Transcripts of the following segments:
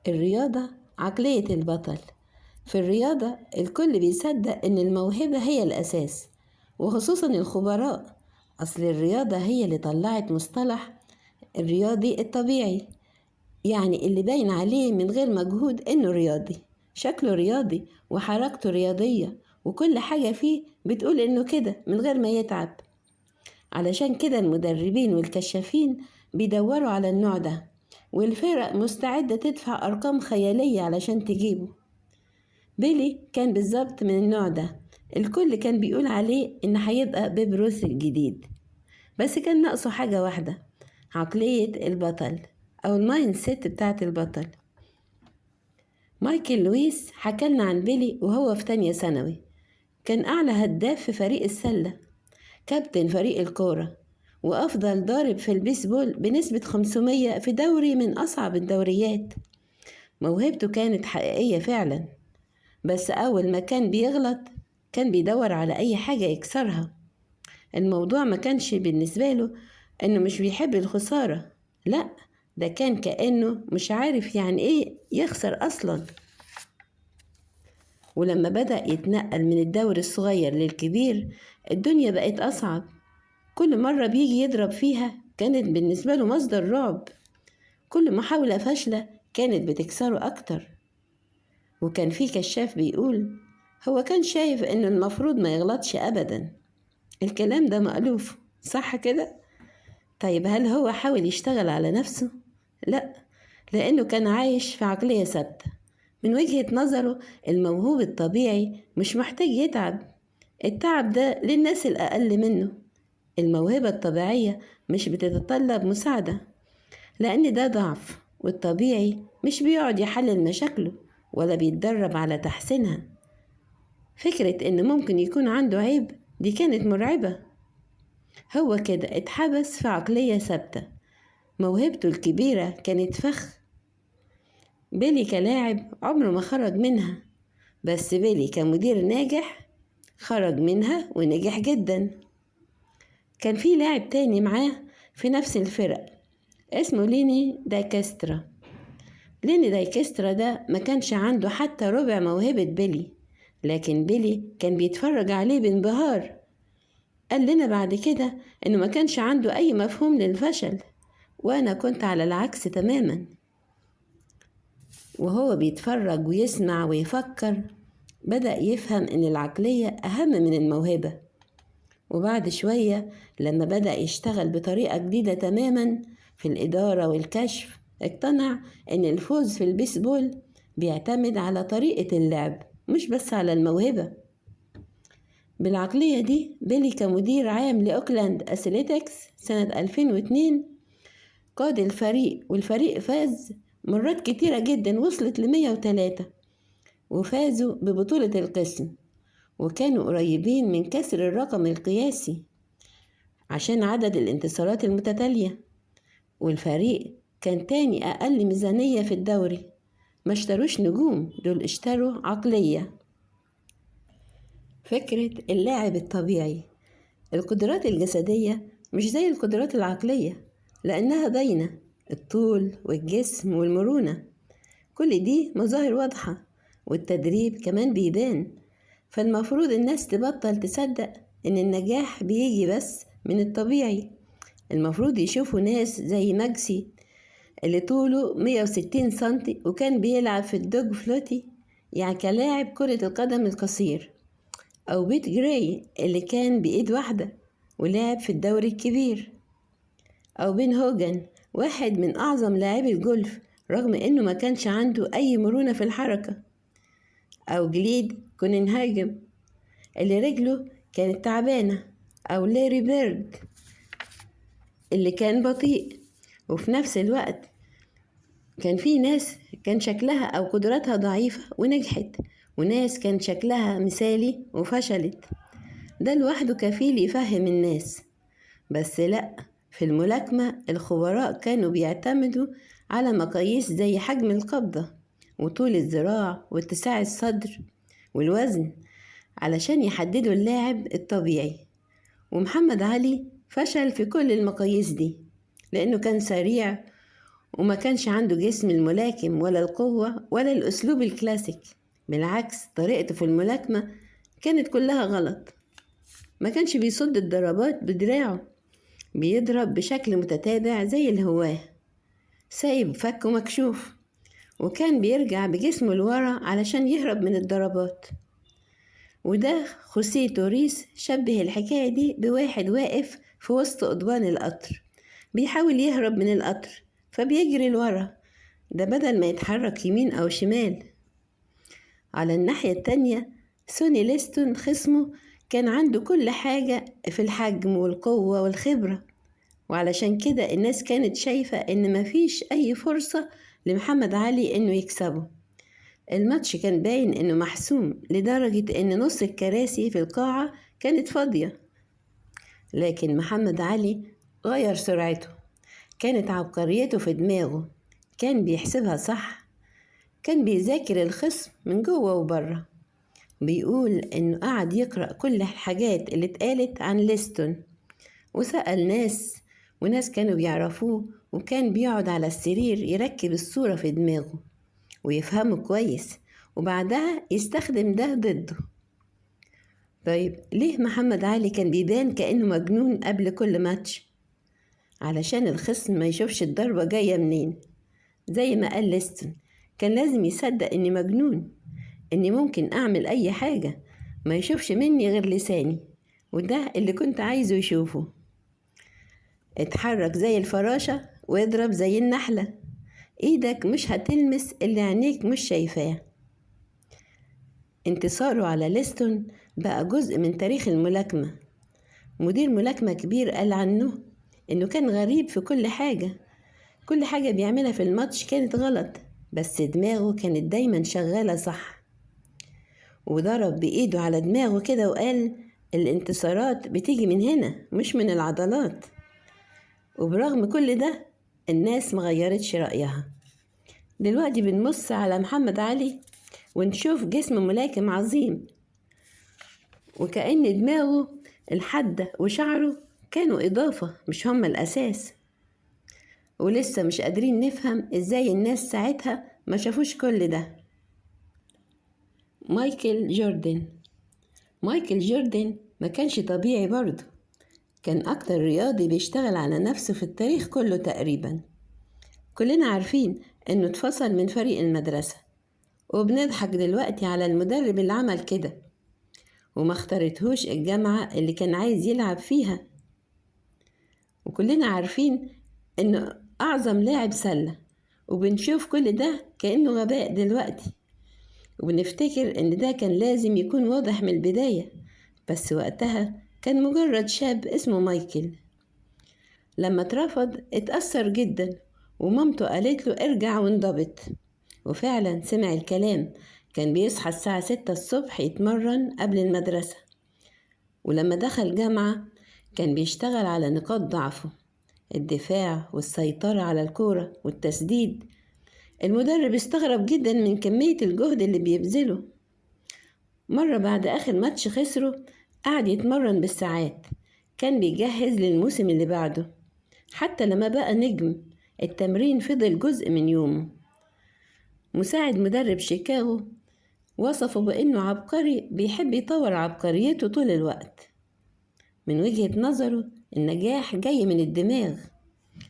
الرياضة عقلية البطل. في الرياضة الكل بيصدق إن الموهبة هي الأساس، وخصوصا الخبراء. أصل الرياضة هي اللي طلعت مصطلح الرياضي الطبيعي، يعني اللي باين عليه من غير مجهود إنه رياضي، شكله رياضي وحركته رياضية وكل حاجة فيه بتقول إنه كده من غير ما يتعب. علشان كده المدربين والكشافين بيدوروا على النوع ده، والفرق مستعدة تدفع أرقام خيالية علشان تجيبه. بيلي كان بالظبط من النوع ده، الكل كان بيقول عليه إن هيبقى بيب روث الجديد، بس كان ناقصه حاجة واحدة: عقلية البطل أو المايند سيت بتاعت البطل. مايكل لويس حكالنا عن بيلي وهو في تانية ثانوي. كان أعلى هداف في فريق السلة، كابتن فريق الكورة، وأفضل ضارب في البيسبول بنسبة 500 في دوري من أصعب الدوريات. موهبته كانت حقيقية فعلا، بس أول ما كان بيغلط كان بيدور على أي حاجة يكسرها. الموضوع ما كانش بالنسبة له إنه مش بيحب الخسارة، لأ، ده كان كأنه مش عارف يعني إيه يخسر أصلا. ولما بدأ يتنقل من الدوري الصغير للكبير الدنيا بقت أصعب. كل مرة بيجي يضرب فيها كانت بالنسبة له مصدر رعب، كل محاولة فاشلة كانت بتكسره أكتر. وكان في كشاف بيقول هو كان شايف إنه المفروض ما يغلطش أبدا. الكلام ده مألوف، صح كده؟ طيب هل هو حاول يشتغل على نفسه؟ لأ، لأنه كان عايش في عقلية ثابتة. من وجهة نظره الموهوب الطبيعي مش محتاج يتعب، التعب ده للناس الأقل منه. الموهبة الطبيعية مش بتتطلب مساعدة، لأن ده ضعف، والطبيعي مش بيقعد يحلل مشاكله ولا بيتدرب على تحسينها. فكرة إن ممكن يكون عنده عيب دي كانت مرعبة. هو كده اتحبس في عقلية ثابتة. موهبته الكبيرة كانت فخ. بيلي كلاعب عمره ما خرج منها، بس بيلي كمدير ناجح خرج منها ونجح جدا. كان في لاعب تاني معاه في نفس الفرق اسمه ليني دايكسترا. ليني دايكسترا ده ما كانش عنده حتى ربع موهبة بيلي، لكن بيلي كان بيتفرج عليه بانبهار. قال لنا بعد كده انه ما كانش عنده اي مفهوم للفشل، وانا كنت على العكس تماما. وهو بيتفرج ويسمع ويفكر بدأ يفهم ان العقلية اهم من الموهبة. وبعد شوية لما بدأ يشتغل بطريقة جديدة تماما في الإدارة والكشف اقتنع ان الفوز في البيسبول بيعتمد على طريقة اللعب مش بس على الموهبة. بالعقلية دي بيلي كمدير عام لأوكلاند أثليتكس سنة 2002 قاد الفريق، والفريق فاز مرات كتيرة جدا وصلت ل103، وفازوا ببطولة القسم، وكانوا قريبين من كسر الرقم القياسي عشان عدد الانتصارات المتتالية. والفريق كان تاني أقل ميزانية في الدوري، ما اشتروش نجوم، دول اشتروا عقلية. فكرة اللاعب الطبيعي. القدرات الجسدية مش زي القدرات العقلية لأنها باينة، الطول والجسم والمرونة كل دي مظاهر واضحة، والتدريب كمان بيبان. فالمفروض الناس تبطل تصدق إن النجاح بيجي بس من الطبيعي. المفروض يشوفوا ناس زي ماجسي اللي طوله 160 سنتي وكان بيلعب في الدوج فلوتي، يعني كلاعب كرة القدم القصير، أو بيت جراي اللي كان بإيد واحدة ولعب في الدوري الكبير، أو بين هوجن واحد من أعظم لاعبي الجولف رغم إنه ما كانش عنده أي مرونة في الحركة، أو جليد كوننهاجم اللي رجله كانت تعبانة، أو لاري بيرد اللي كان بطيء. وفي نفس الوقت كان في ناس كان شكلها أو قدراتها ضعيفة ونجحت، وناس كان شكلها مثالي وفشلت. ده لوحده كفيل يفهم الناس. بس لأ، في الملاكمة الخبراء كانوا بيعتمدوا على مقاييس زي حجم القبضة وطول الذراع واتساع الصدر والوزن علشان يحددوا اللاعب الطبيعي. ومحمد علي فشل في كل المقاييس دي لأنه كان سريع وما كانش عنده جسم الملاكم ولا القوة ولا الأسلوب الكلاسيك. بالعكس، طريقته في الملاكمة كانت كلها غلط. ما كانش بيصد الضربات بدراعه، بيضرب بشكل متتابع زي الهواة، سايب فكه مكشوف، وكان بيرجع بجسمه لورا علشان يهرب من الضربات. وده خوسيه توريس شبه الحكاية دي بواحد واقف في وسط قضبان القطر بيحاول يهرب من القطر، فبيجري لورا، ده بدل ما يتحرك يمين أو شمال. على الناحية التانية سوني ليستون خصمه كان عنده كل حاجة في الحجم والقوة والخبرة، وعلشان كده الناس كانت شايفة إن مفيش أي فرصة لمحمد علي إنه يكسبه. الماتش كان باين إنه محسوم لدرجة إن نص الكراسي في القاعة كانت فاضية. لكن محمد علي غير سرعته، كانت عبقريته في دماغه، كان بيحسبها صح، كان بيذاكر الخصم من جوه وبره. بيقول إنه قعد يقرأ كل الحاجات اللي اتقالت عن ليستون، وسأل ناس، وناس كانوا بيعرفوه، وكان بيقعد على السرير يركب الصورة في دماغه ويفهمه كويس، وبعدها يستخدم ده ضده. طيب ليه محمد علي كان بيبان كأنه مجنون قبل كل ماتش؟ علشان الخصم ما يشوفش الضربة جاية منين. زي ما قال ليستون، كان لازم يصدق إني مجنون، إني ممكن أعمل أي حاجة، ما يشوفش مني غير لساني، وده اللي كنت عايزه يشوفه. اتحرك زي الفراشة واضرب زي النحلة، ايدك مش هتلمس اللي عينيك مش شايفاه. انتصاره على ليستون بقى جزء من تاريخ الملاكمة. مدير ملاكمة كبير قال عنه انه كان غريب في كل حاجة، كل حاجة بيعملها في الماتش كانت غلط، بس دماغه كانت دايما شغالة صح. وضرب بإيده على دماغه كده وقال الانتصارات بتيجي من هنا مش من العضلات. وبرغم كل ده الناس مغيرتش رأيها. دلوقتي بنبص على محمد علي ونشوف جسم ملاكم عظيم، وكأن دماغه الحادة وشعره كانوا إضافة مش هما الأساس. ولسه مش قادرين نفهم إزاي الناس ساعتها ما شافوش كل ده. مايكل جوردن ما كانش طبيعي برضه، كان أكتر رياضي بيشتغل على نفسه في التاريخ كله تقريبا. كلنا عارفين إنه اتفصل من فريق المدرسة، وبنضحك دلوقتي على المدرب اللي عمل كده، وما اختارتهوش الجامعة اللي كان عايز يلعب فيها. وكلنا عارفين إنه أعظم لاعب سلة، وبنشوف كل ده كأنه غباء دلوقتي، وبنفتكر إن ده كان لازم يكون واضح من البداية، بس وقتها كان مجرد شاب اسمه مايكل. لما اترفض اتأثر جدا، ومامته قالت له ارجع وانضبط، وفعلا سمع الكلام. كان بيصحى الساعة 6 الصبح يتمرن قبل المدرسة، ولما دخل جامعة كان بيشتغل على نقاط ضعفه، الدفاع والسيطرة على الكورة والتسديد. المدرب استغرب جدا من كمية الجهد اللي بيبذله. مرة بعد آخر ماتش خسره قعد يتمرن بالساعات، كان بيجهز للموسم اللي بعده. حتى لما بقى نجم التمرين فضل جزء من يومه. مساعد مدرب شيكاغو وصفه بأنه عبقري بيحب يطور عبقريته طول الوقت. من وجهة نظره النجاح جاي من الدماغ،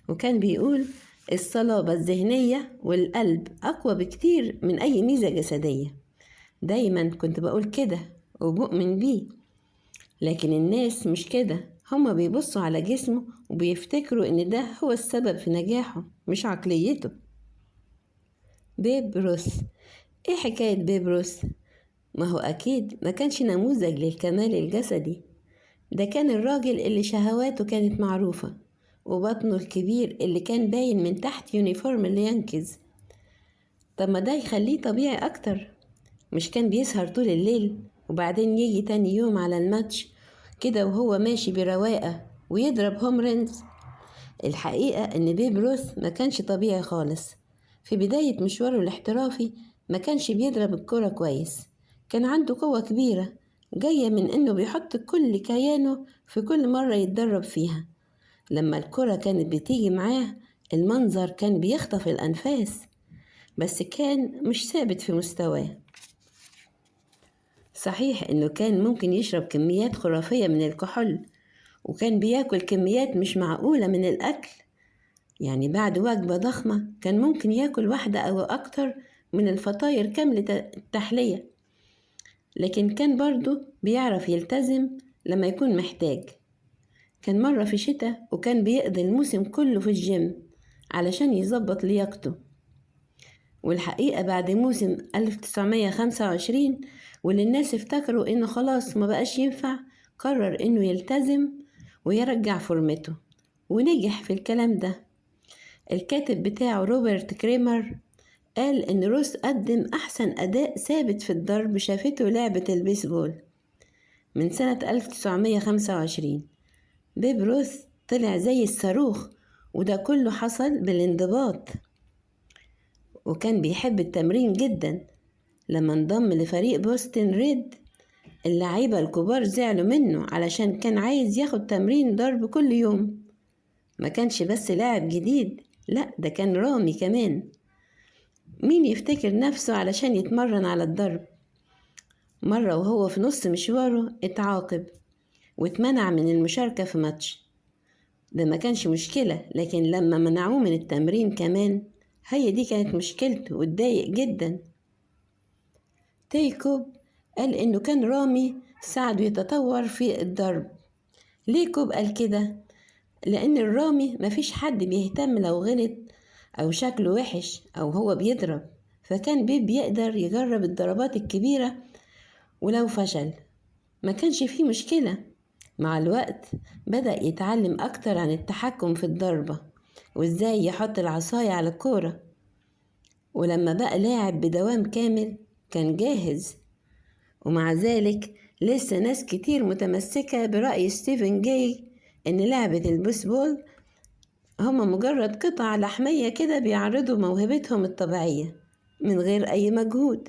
وكان بيقول الصلابة الذهنية والقلب أقوى بكتير من أي ميزة جسدية. دايما كنت بقول كده وبؤمن بيه، لكن الناس مش كده، هما بيبصوا على جسمه وبيفتكروا إن ده هو السبب في نجاحه مش عقليته. بيب روس، إيه حكاية بيب روس؟ ما هو أكيد ما كانش نموذج للكمال الجسدي، ده كان الراجل اللي شهواته كانت معروفة، وبطنه الكبير اللي كان باين من تحت يونيفورم اليانكيز. طب ما ده يخليه طبيعي أكتر. مش كان بيسهر طول الليل وبعدين يجي تاني يوم على الماتش كده وهو ماشي برواقة ويضرب هوم رنز؟ الحقيقة إن بيب روث ما كانش طبيعي خالص. في بداية مشواره الاحترافي ما كانش بيضرب الكرة كويس، كان عنده قوة كبيرة جاية من إنه بيحط كل كيانه في كل مرة يتدرب فيها. لما الكرة كانت بتيجي معاه المنظر كان بيخطف الأنفاس، بس كان مش ثابت في مستواه. صحيح إنه كان ممكن يشرب كميات خرافية من الكحول، وكان بياكل كميات مش معقولة من الأكل. يعني بعد وجبة ضخمة كان ممكن ياكل واحدة أو أكتر من الفطاير كاملة التحلية، لكن كان برضو بيعرف يلتزم لما يكون محتاج. كان مرة في شتاء وكان بيقضي الموسم كله في الجيم علشان يظبط لياقته. والحقيقة بعد موسم 1925 واللي الناس افتكروا إنه خلاص ما بقاش ينفع، قرر إنه يلتزم ويرجع فورمته، ونجح في الكلام ده. الكاتب بتاعه روبرت كريمر قال إن روس قدم أحسن أداء ثابت في الضرب شافته لعبة البيسبول من سنة 1925. بيب روث طلع زي الصاروخ، وده كله حصل بالانضباط، وكان بيحب التمرين جدا. لما انضم لفريق بوسطن ريد، اللعيبة الكبار زعلوا منه علشان كان عايز ياخد تمرين ضرب كل يوم. ما كانش بس لاعب جديد، لا ده كان رامي كمان. مين يفتكر نفسه علشان يتمرن على الضرب؟ مرة وهو في نص مشواره اتعاقب واتمنع من المشاركة في ماتش. ده ما كانش مشكلة، لكن لما منعوه من التمرين كمان، هي دي كانت مشكلته واتضايق جدا. تاي كوب قال إنه كان رامي ساعده يتطور في الضرب. ليه كوب قال كده؟ لأن الرامي مفيش حد بيهتم لو غلط أو شكله وحش أو هو بيضرب، فكان بيب بيقدر يجرب الضربات الكبيرة، ولو فشل ما كانش فيه مشكلة. مع الوقت بدأ يتعلم أكتر عن التحكم في الضربة وإزاي يحط العصاية على الكورة، ولما بقى لاعب بدوام كامل كان جاهز. ومع ذلك لسه ناس كتير متمسكة برأي ستيفن جاي إن لعبة البيسبول هما مجرد قطع لحمية كده بيعرضوا موهبتهم الطبيعية من غير أي مجهود.